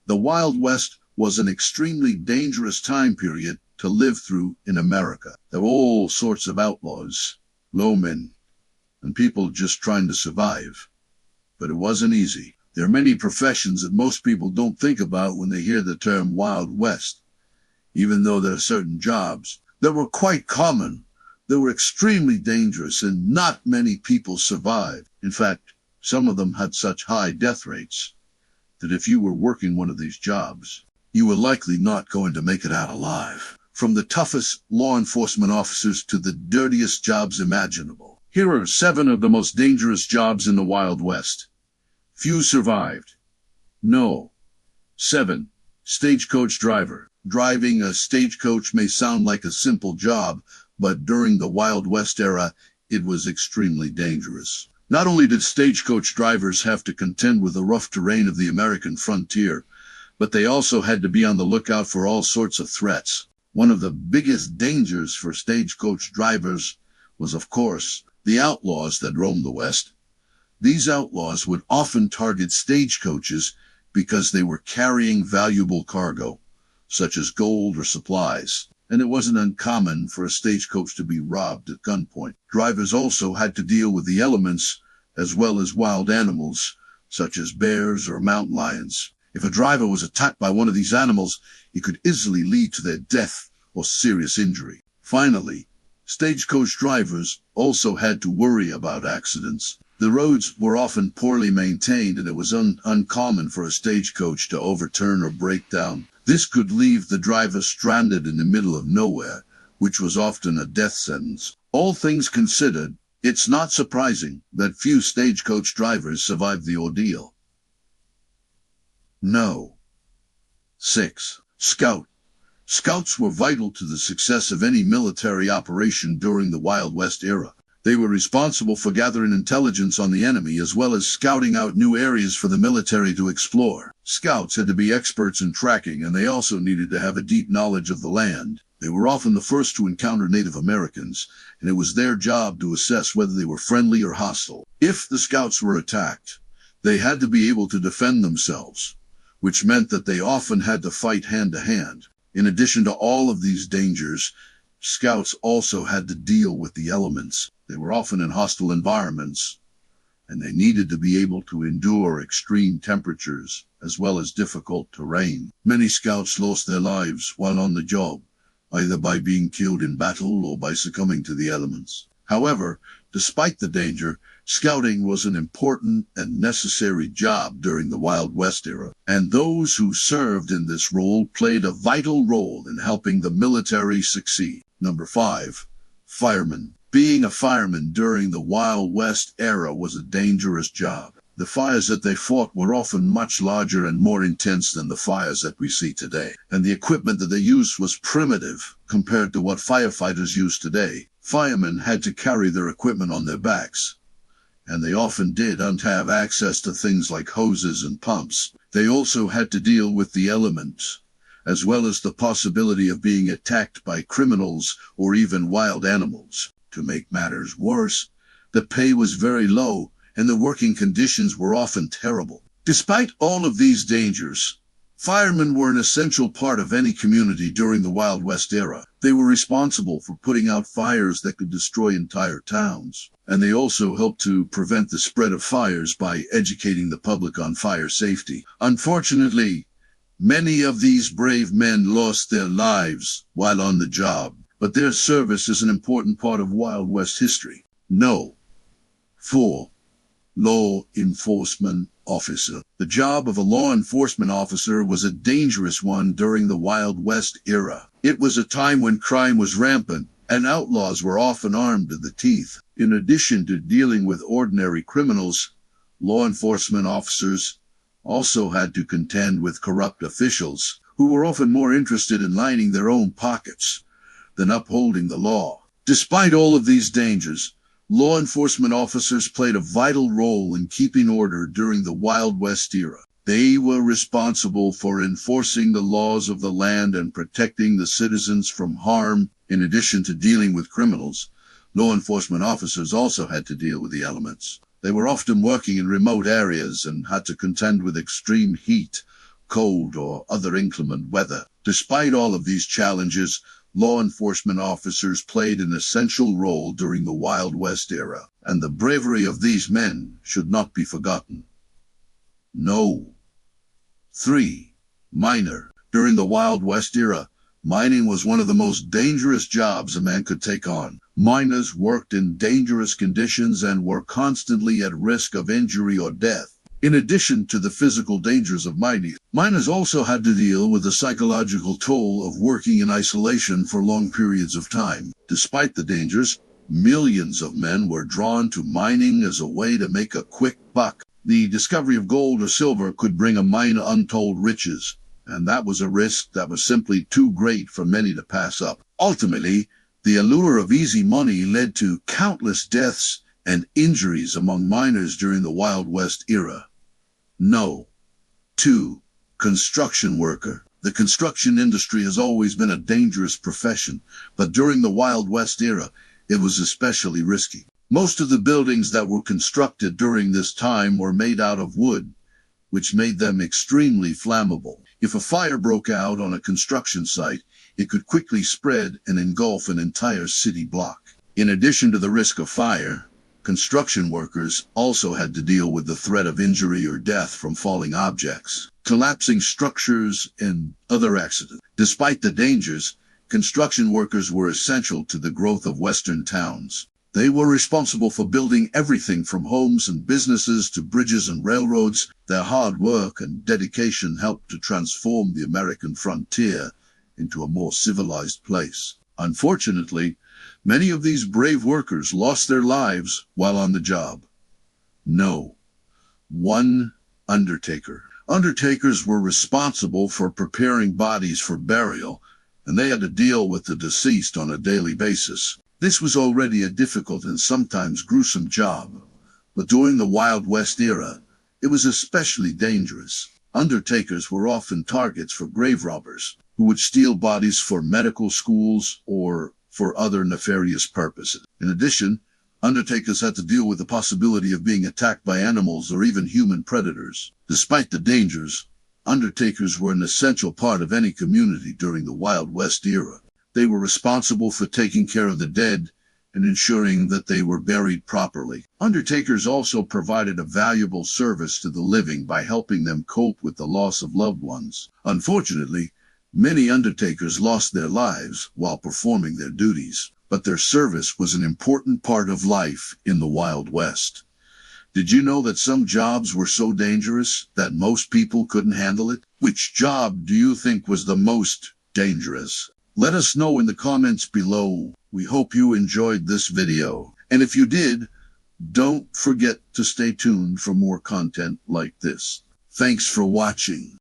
The Wild West was an extremely dangerous time period to live through in America. There were all sorts of outlaws, lawmen, and people just trying to survive. But it wasn't easy. There are many professions that most people don't think about when they hear the term Wild West, even though there are certain jobs that were quite common. They were extremely dangerous and not many people survived. In fact, some of them had such high death rates that if you were working one of these jobs, you were likely not going to make it out alive. From the toughest law enforcement officers to the dirtiest jobs imaginable. Here are 7 of the most dangerous jobs in the Wild West. Few survived. No. 7. Stagecoach driver. Driving a stagecoach may sound like a simple job, but during the Wild West era, it was extremely dangerous. Not only did stagecoach drivers have to contend with the rough terrain of the American frontier, but they also had to be on the lookout for all sorts of threats. One of the biggest dangers for stagecoach drivers was, of course, the outlaws that roamed the West. These outlaws would often target stagecoaches because they were carrying valuable cargo, such as gold or supplies, and it wasn't uncommon for a stagecoach to be robbed at gunpoint. Drivers also had to deal with the elements as well as wild animals, such as bears or mountain lions. If a driver was attacked by one of these animals, it could easily lead to their death or serious injury. Finally, stagecoach drivers also had to worry about accidents. The roads were often poorly maintained, and it was uncommon for a stagecoach to overturn or break down. This could leave the driver stranded in the middle of nowhere, which was often a death sentence. All things considered, it's not surprising that few stagecoach drivers survived the ordeal. No. 6. Scout. Scouts were vital to the success of any military operation during the Wild West era. They were responsible for gathering intelligence on the enemy as well as scouting out new areas for the military to explore. Scouts had to be experts in tracking, and they also needed to have a deep knowledge of the land. They were often the first to encounter Native Americans, and it was their job to assess whether they were friendly or hostile. If the scouts were attacked, they had to be able to defend themselves, which meant that they often had to fight hand to hand. In addition to all of these dangers, scouts also had to deal with the elements. They were often in hostile environments, and they needed to be able to endure extreme temperatures as well as difficult terrain. Many scouts lost their lives while on the job, either by being killed in battle or by succumbing to the elements. However, despite the danger, scouting was an important and necessary job during the Wild West era, and those who served in this role played a vital role in helping the military succeed. Number 5. Firemen. Being a fireman during the Wild West era was a dangerous job. The fires that they fought were often much larger and more intense than the fires that we see today, and the equipment that they used was primitive compared to what firefighters use today. Firemen had to carry their equipment on their backs, and they often didn't have access to things like hoses and pumps. They also had to deal with the elements, as well as the possibility of being attacked by criminals or even wild animals. To make matters worse, the pay was very low, and the working conditions were often terrible. Despite all of these dangers, firemen were an essential part of any community during the Wild West era. They were responsible for putting out fires that could destroy entire towns, and they also helped to prevent the spread of fires by educating the public on fire safety. Unfortunately, many of these brave men lost their lives while on the job, but their service is an important part of Wild West history. No. 4. Law enforcement officer. The job of a law enforcement officer was a dangerous one during the Wild West era. It was a time when crime was rampant, and outlaws were often armed to the teeth. In addition to dealing with ordinary criminals, law enforcement officers also had to contend with corrupt officials who were often more interested in lining their own pockets than upholding the law. Despite all of these dangers, law enforcement officers played a vital role in keeping order during the Wild West era. They were responsible for enforcing the laws of the land and protecting the citizens from harm. In addition to dealing with criminals, law enforcement officers also had to deal with the elements. They were often working in remote areas and had to contend with extreme heat, cold, or other inclement weather. Despite all of these challenges, law enforcement officers played an essential role during the Wild West era, and the bravery of these men should not be forgotten. No. 3. Miner. During the Wild West era, mining was one of the most dangerous jobs a man could take on. Miners worked in dangerous conditions and were constantly at risk of injury or death. In addition to the physical dangers of mining, miners also had to deal with the psychological toll of working in isolation for long periods of time. Despite the dangers, millions of men were drawn to mining as a way to make a quick buck. The discovery of gold or silver could bring a miner untold riches, and that was a risk that was simply too great for many to pass up. Ultimately, the allure of easy money led to countless deaths and injuries among miners during the Wild West era. No. 2. Construction worker. The construction industry has always been a dangerous profession, but during the Wild West era, it was especially risky. Most of the buildings that were constructed during this time were made out of wood, which made them extremely flammable. If a fire broke out on a construction site, it could quickly spread and engulf an entire city block. In addition to the risk of fire, construction workers also had to deal with the threat of injury or death from falling objects, collapsing structures, and other accidents. Despite the dangers, construction workers were essential to the growth of Western towns. They were responsible for building everything from homes and businesses to bridges and railroads. Their hard work and dedication helped to transform the American frontier into a more civilized place. Unfortunately, many of these brave workers lost their lives while on the job. No. 1. Undertaker. Undertakers were responsible for preparing bodies for burial, and they had to deal with the deceased on a daily basis. This was already a difficult and sometimes gruesome job, but during the Wild West era, it was especially dangerous. Undertakers were often targets for grave robbers, who would steal bodies for medical schools or for other nefarious purposes. In addition, undertakers had to deal with the possibility of being attacked by animals or even human predators. Despite the dangers, undertakers were an essential part of any community during the Wild West era. They were responsible for taking care of the dead and ensuring that they were buried properly. Undertakers also provided a valuable service to the living by helping them cope with the loss of loved ones. Unfortunately, many undertakers lost their lives while performing their duties, but their service was an important part of life in the Wild West. Did you know that some jobs were so dangerous that most people couldn't handle it? Which job do you think was the most dangerous? Let us know in the comments below. We hope you enjoyed this video. And if you did, don't forget to stay tuned for more content like this. Thanks for watching.